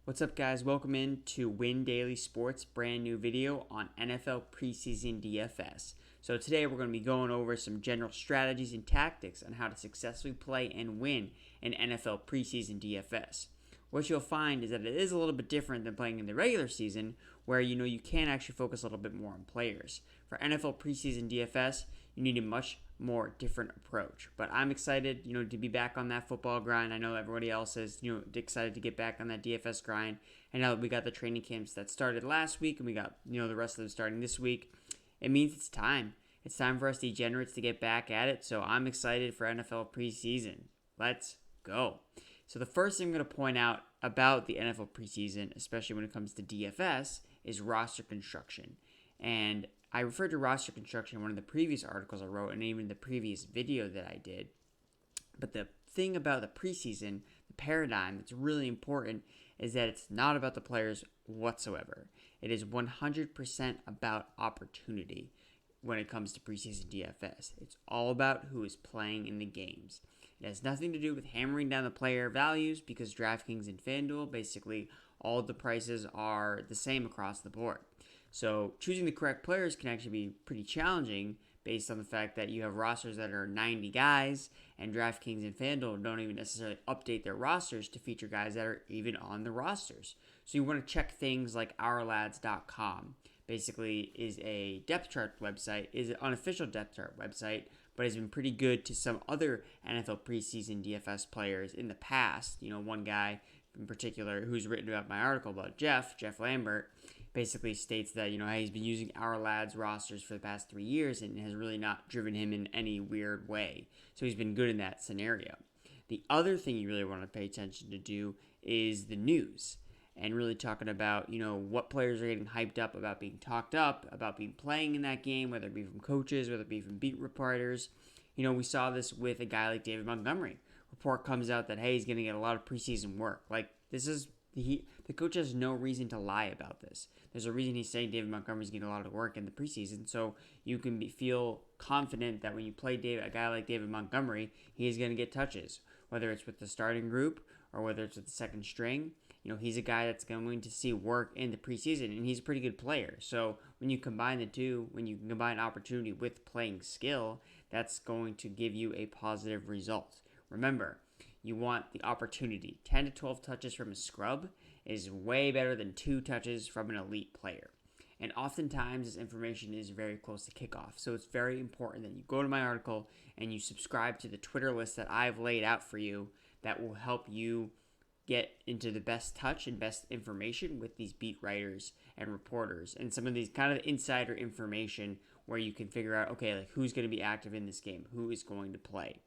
What's up, guys? Welcome in to Win Daily Sports brand new video on NFL Preseason DFS. So today we're going to be going over some general strategies and tactics on how to successfully play and win in NFL Preseason DFS. What you'll find is that it is a little bit different than playing in the regular season, where you can actually focus a little bit more on players. For NFL Preseason DFS, you need a much more different approach. But I'm excited, to be back on that football grind. I know everybody else is, excited to get back on that DFS grind. And now that we got the training camps that started last week, and we got, the rest of them starting this week, it means it's time. It's time for us degenerates to get back at it. So I'm excited for NFL preseason. Let's go. So the first thing I'm going to point out about the NFL preseason, especially when it comes to DFS, is roster construction. And I referred to roster construction in one of the previous articles I wrote and even the previous video that I did. But the thing about the preseason, the paradigm that's really important, is that it's not about the players whatsoever. It is 100% about opportunity when it comes to preseason DFS. It's all about who is playing in the games. It has nothing to do with hammering down the player values, because DraftKings and FanDuel, basically all the prices are the same across the board. So choosing the correct players can actually be pretty challenging based on the fact that you have rosters that are 90 guys, and DraftKings and FanDuel don't even necessarily update their rosters to feature guys that are even on the rosters. So you want to check things like OurLads.com. Basically is a depth chart website, is an unofficial depth chart website, but has been pretty good to some other NFL preseason DFS players in the past. One guy in particular who's written about my article about Jeff Lambert, basically states that, he's been using Our Lads rosters for the past 3 years and has really not driven him in any weird way. So he's been good in that scenario. The other thing you really want to pay attention to do is the news. And really talking about, what players are getting hyped up about being talked up, about being playing in that game, whether it be from coaches, whether it be from beat reporters. We saw this with a guy like David Montgomery. Report comes out that, hey, he's going to get a lot of preseason work. The coach has no reason to lie about this. There's a reason he's saying David Montgomery's getting a lot of work in the preseason, so you can feel confident that when you play a guy like David Montgomery, he's going to get touches, whether it's with the starting group or whether it's with the second string. He's a guy that's going to see work in the preseason, and he's a pretty good player. So when you combine the two, when you can combine opportunity with playing skill, that's going to give you a positive result. Remember, you want the opportunity. 10 to 12 touches from a scrub is way better than 2 touches from an elite player. And oftentimes, this information is very close to kickoff. So it's very important that you go to my article and you subscribe to the Twitter list that I've laid out for you that will help you get into the best touch and best information with these beat writers and reporters and some of these kind of insider information where you can figure out, okay, like who's going to be active in this game, who is going to play.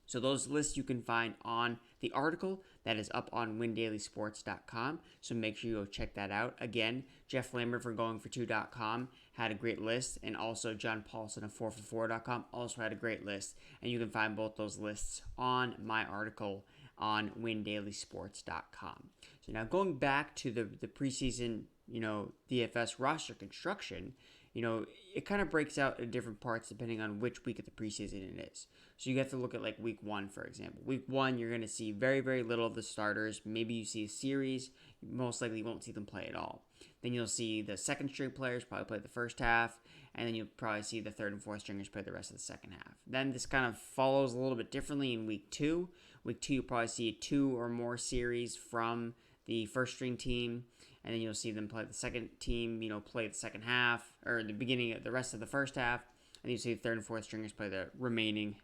So those lists you can find on the article that is up on windailysports.com. So make sure you go check that out. Again, Jeff Lambert from GoingFor2.com had a great list, and also John Paulson of 4for4.com also had a great list. And you can find both those lists on my article on windailysports.com. So now going back to the preseason, DFS roster construction, it kind of breaks out in different parts depending on which week of the preseason it is. So you have to look at like week 1, for example. Week 1, you're going to see very, very little of the starters. Maybe you see a series. You most likely won't see them play at all. Then you'll see the second string players probably play the first half, and then you'll probably see the third and fourth stringers play the rest of the second half. Then this kind of follows a little bit differently in week 2. Week 2, you'll probably see 2 or more series from the first string team, and then you'll see them play the second team, play the second half, or the beginning of the rest of the first half, and you'll see the third and fourth stringers play the remaining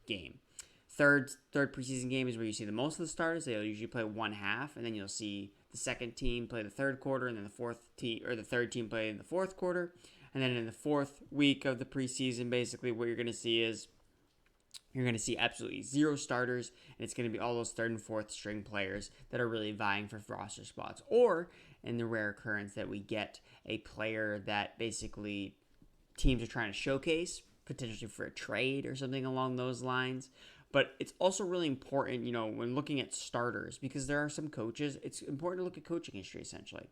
game. Third preseason game is where you see the most of the starters. They'll usually play one half, and then you'll see the second team play the third quarter, and then the third team play in the fourth quarter. And then in the fourth week of the preseason, basically what you're going to see is you're going to see absolutely 0 starters, and it's going to be all those third and fourth string players that are really vying for roster spots. Or, in the rare occurrence that we get a player that basically teams are trying to showcase, potentially for a trade or something along those lines. But it's also really important, when looking at starters, because there are some coaches, it's important to look at coaching history, essentially.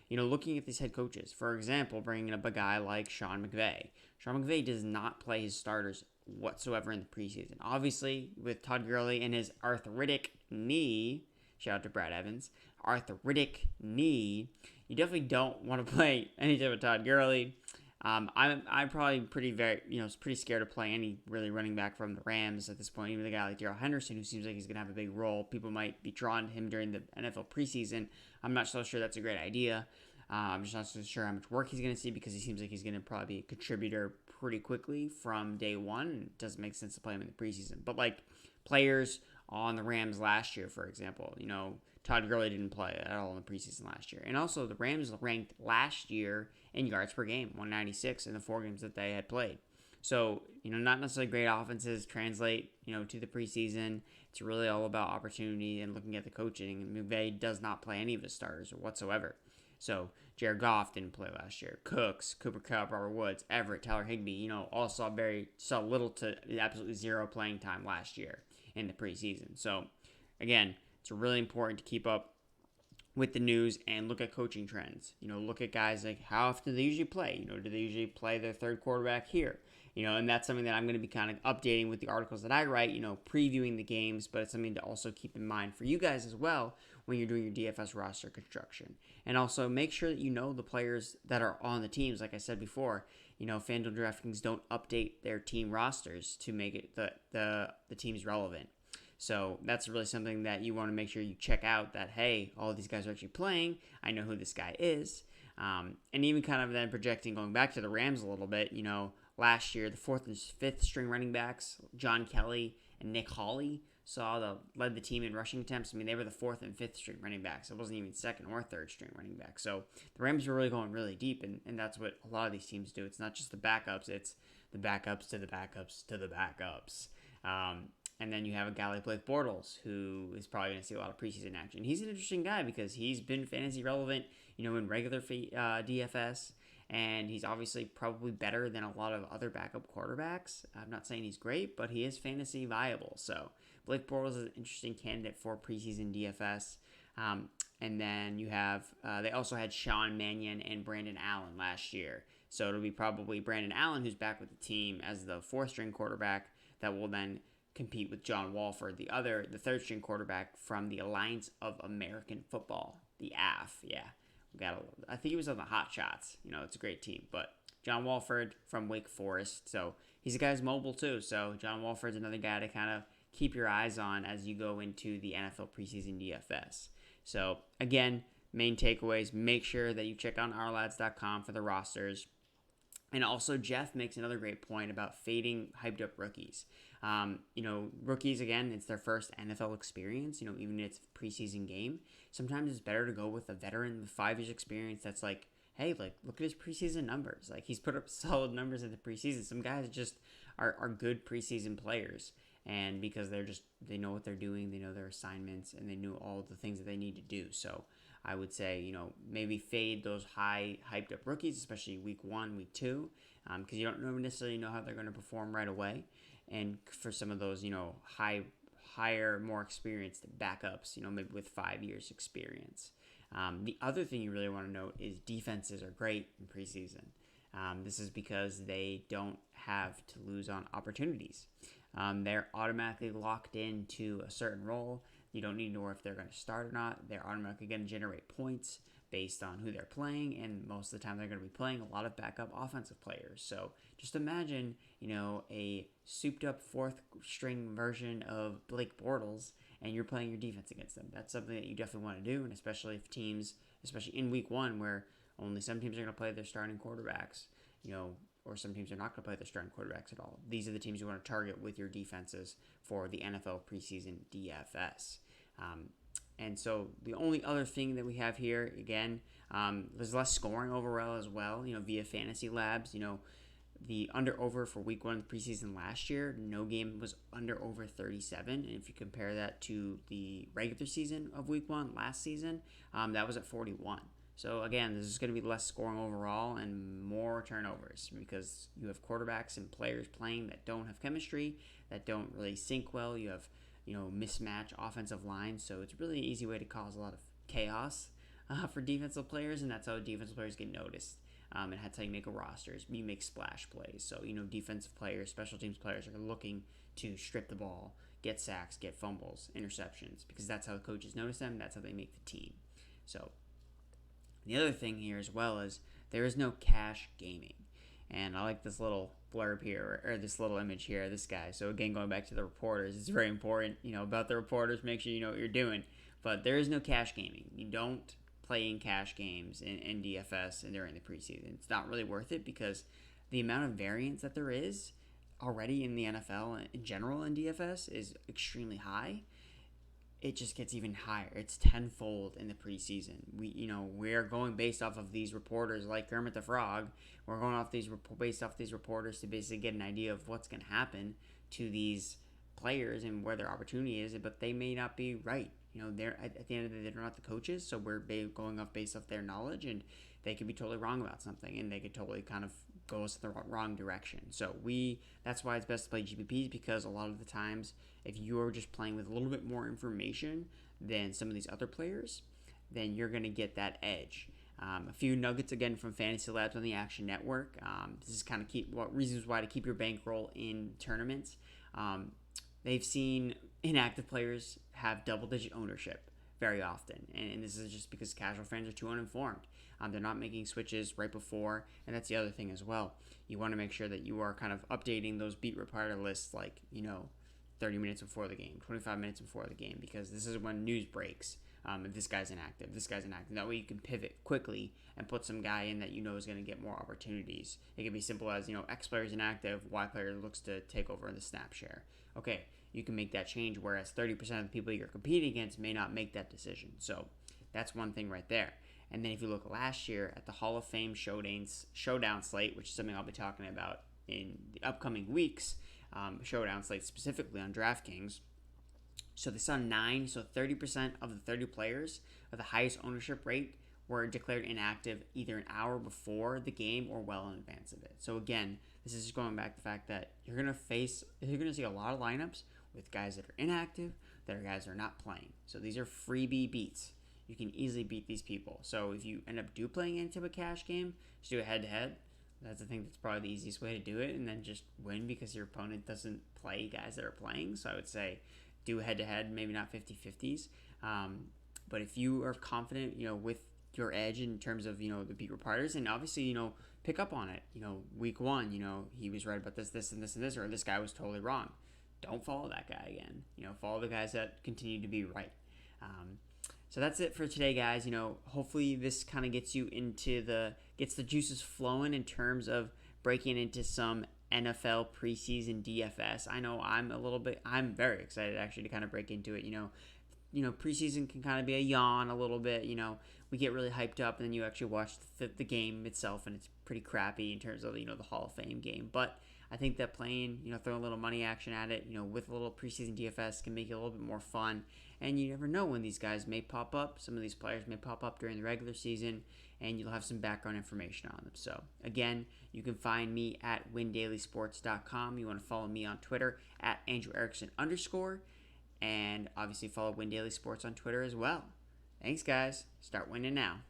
Looking at these head coaches. For example, bringing up a guy like Sean McVay. Sean McVay does not play his starters whatsoever in the preseason. Obviously, with Todd Gurley and his arthritic knee, Shout out to Brad Evans. Arthritic knee. You definitely don't want to play anything with Todd Gurley. I'm probably pretty scared to play any really running back from the Rams at this point. Even the guy like Darrell Henderson, who seems like he's gonna have a big role. People might be drawn to him during the NFL preseason. I'm not so sure that's a great idea. I'm just not so sure how much work he's gonna see because he seems like he's gonna probably be a contributor pretty quickly from day one. It doesn't make sense to play him in the preseason. But like players on the Rams last year, for example, Todd Gurley didn't play at all in the preseason last year. And also, the Rams ranked last year in yards per game, 196 in the 4 games that they had played. So, not necessarily great offenses translate, to the preseason. It's really all about opportunity and looking at the coaching. And McVay does not play any of his starters whatsoever. So, Jared Goff didn't play last year. Cooks, Cooper Kupp, Robert Woods, Everett, Tyler Higbee, all saw little to absolutely zero playing time last year in the preseason. So, again, it's really important to keep up with the news and look at coaching trends. Look at guys like how often do they usually play? Do they usually play their third quarterback here? And that's something that I'm going to be kind of updating with the articles that I write, previewing the games, but it's something to also keep in mind for you guys as well when you're doing your DFS roster construction. And also make sure that you know the players that are on the teams. Like I said before, FanDuel DraftKings don't update their team rosters to make it the teams relevant. So that's really something that you want to make sure you check out that, hey, all of these guys are actually playing. I know who this guy is. And even kind of then projecting, going back to the Rams a little bit, last year, the 4th and 5th string running backs, John Kelly and Nick Hawley, led the team in rushing attempts. I mean, they were the 4th and 5th string running backs. It wasn't even 2nd or 3rd string running backs. So the Rams were really going really deep, and that's what a lot of these teams do. It's not just the backups, it's the backups to the backups to the backups. And then you have a guy like Blake Bortles, who is probably going to see a lot of preseason action. He's an interesting guy because he's been fantasy relevant, in regular DFS, and he's obviously probably better than a lot of other backup quarterbacks. I'm not saying he's great, but he is fantasy viable. So Blake Bortles is an interesting candidate for preseason DFS. And then you have, they also had Sean Mannion and Brandon Allen last year. So it'll be probably Brandon Allen, who's back with the team as the 4th string quarterback, that will then compete with John Walford, the 3rd string quarterback from the Alliance of American Football, the AF. Yeah, I think he was on the Hot Shots. It's a great team. But John Walford from Wake Forest, so he's a guy who's mobile too. So John Walford's another guy to kind of keep your eyes on as you go into the NFL preseason DFS. So again, main takeaways: make sure that you check out ourlads.com for the rosters. And also, Jeff makes another great point about fading hyped up rookies. Rookies, again, it's their first NFL experience, even if it's a preseason game. Sometimes it's better to go with a veteran with 5 years experience that's like, hey, look at his preseason numbers. Like, he's put up solid numbers in the preseason. Some guys just are good preseason players. And because they know what they're doing, they know their assignments, and they know all the things that they need to do. So I would say, maybe fade those high hyped up rookies, especially week 1, week 2, because you don't necessarily know how they're going to perform right away. And for some of those, higher, more experienced backups, maybe with 5 years experience. The other thing you really want to note is defenses are great in preseason. This is because they don't have to lose on opportunities. They're automatically locked into a certain role. You don't need to know if they're going to start or not. They're automatically going to generate points based on who they're playing, and most of the time they're going to be playing a lot of backup offensive players. So just imagine, a souped-up 4th string version of Blake Bortles, and you're playing your defense against them. That's something that you definitely want to do, and especially if teams, especially in week 1, where only some teams are going to play their starting quarterbacks, or some teams are not going to play their starting quarterbacks at all. These are the teams you want to target with your defenses for the NFL preseason DFS. And so the only other thing that we have here, again, there's less scoring overall as well, via Fantasy Labs. The under-over for week 1 of the preseason last year, no game was under-over 37. And if you compare that to the regular season of week 1 last season, that was at 41. So again, this is going to be less scoring overall and more turnovers because you have quarterbacks and players playing that don't have chemistry, that don't really sync well. You have, mismatch offensive lines. So it's really an easy way to cause a lot of chaos for defensive players, and that's how defensive players get noticed. And that's how you make a roster. You make splash plays. So, defensive players, special teams players are looking to strip the ball, get sacks, get fumbles, interceptions, because that's how the coaches notice them. That's how they make the team. So the other thing here as well is there is no cash gaming. And I like this little blurb here, or this little image here, this guy. So again, going back to the reporters, it's very important, about the reporters, make sure you know what you're doing. But there is no cash gaming. You don't play in cash games in DFS and during the preseason. It's not really worth it because the amount of variance that there is already in the NFL in general in DFS is extremely high. It just gets even higher. It's tenfold in the preseason. We're going based off of these reporters like Kermit the Frog. We're going based off these reporters to basically get an idea of what's going to happen to these players and where their opportunity is, but they may not be right. They're at the end of the day, they're not the coaches, so we're going off based off their knowledge, and they could be totally wrong about something, and they could totally kind of go us in the wrong direction. So that's why it's best to play GPPs, because a lot of the times, if you're just playing with a little bit more information than some of these other players, then you're going to get that edge. A few nuggets again from Fantasy Labs on the Action Network. This is kind of reasons why to keep your bankroll in tournaments. They've seen inactive players have double-digit ownership very often, and this is just because casual fans are too uninformed. They're not making switches right before, and that's the other thing as well. You want to make sure that you are kind of updating those beat reporter lists 30 minutes before the game, 25 minutes before the game, because this is when news breaks. If this guy's inactive. That way you can pivot quickly and put some guy in that is going to get more opportunities. It can be simple as, X player is inactive, Y player looks to take over in the snap share. Okay, you can make that change, whereas 30% of the people you're competing against may not make that decision. So that's one thing right there. And then if you look last year at the Hall of Fame showdown slate, which is something I'll be talking about in the upcoming weeks, showdown slate specifically on DraftKings. So they saw 30% of the 30 players with the highest ownership rate were declared inactive either an hour before the game or well in advance of it. So again, this is just going back to the fact that you're going to see a lot of lineups with guys that are inactive, that are guys that are not playing. So these are freebie beats. You can easily beat these people. So if you end up playing into a cash game, just do a head-to-head. That's probably the easiest way to do it, and then just win because your opponent doesn't play guys that are playing. So I would say do a head-to-head, maybe not 50-50s. But if you are confident, with your edge in terms of, the beat reporters, and obviously, pick up on it. Week one, he was right about this, and this, or this guy was totally wrong. Don't follow that guy again. Follow the guys that continue to be right. So that's it for today, guys. Hopefully this kind of gets the juices flowing in terms of breaking into some NFL preseason DFS. I know I'm very excited actually to kind of break into it. Preseason can kind of be a yawn a little bit. We get really hyped up and then you actually watch the game itself and it's pretty crappy in terms of, the Hall of Fame game. But I think that playing, throwing a little money action at it, with a little preseason DFS can make it a little bit more fun. And you never know when these guys may pop up. Some of these players may pop up during the regular season, and you'll have some background information on them. So, again, you can find me at windailysports.com. You want to follow me on Twitter at @AndrewErickson_. And obviously follow Win Daily Sports on Twitter as well. Thanks, guys. Start winning now.